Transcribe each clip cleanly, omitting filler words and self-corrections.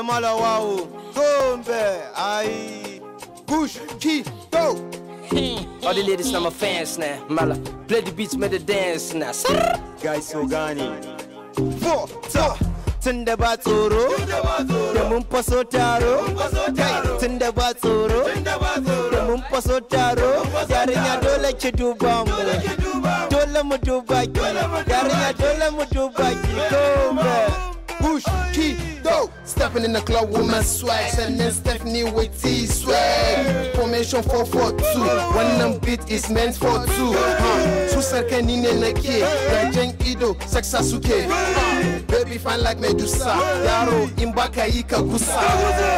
Malawao, Tombe, aye. Push, key, go. All the ladies now my fans now. Mala, play the beats, make the dance now. Guys, Ogani. 4, top. Tunda ba tsoro da mun faso taro tunda ba tsoro da mun faso taro yarinya dole ki duba mu dole mu duba ki yarinya dole mu duba ki Tombe push key go. Stepping in the club with my swag, sending Stephanie with T-swag. Formation 442, one beat is meant for two. Su sarkani ne nake, gajen ido, saksa suke. Baby fine like Medusa, yaro in baka yi ka gusa.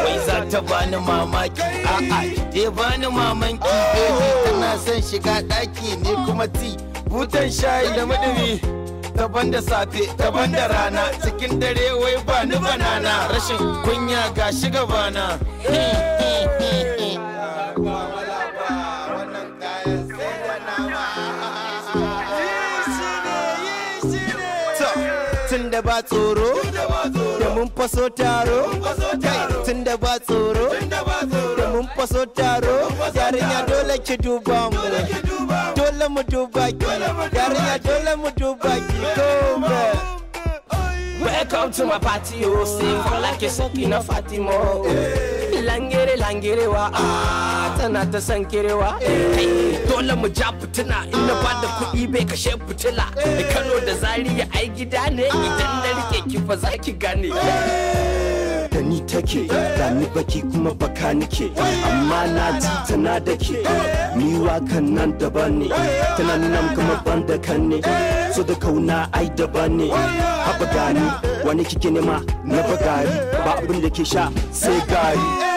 Wai za ta bani mamaki, a'a, dai bani mamanki. Baby tana son shiga daki ne kuma ti, butan shayi da madumi. Daban da safe, daban da rana, cikin dare wai ba ni banana. Rashin kunya ga shiga bana. Tunda ba tsoro da mun faso taro tunda ba tsoro da mun faso taro yarinya dole ki duba mu dole mu duba ki yarinya dole mu duba ki Tombe. Welcome to my party, oh, sing for like a Sakina Fatima. Langere, langere wa, tana ta san kirewa. Dole mu ja fitina, inda ba da kuɗi bai kashe fitila. Kano da Zaria ai gida ne, idan na rike ki fa za ki gane. Da ni take, da ni baki kuma baka nike, amma na ji tana da ke. Ni wakan nan daban ne, tana nuna kuma ban da kan ne. So da kauna ai daban ne. Haba gani, wani kike nema na bagari, ba abin da ke sha sai gari.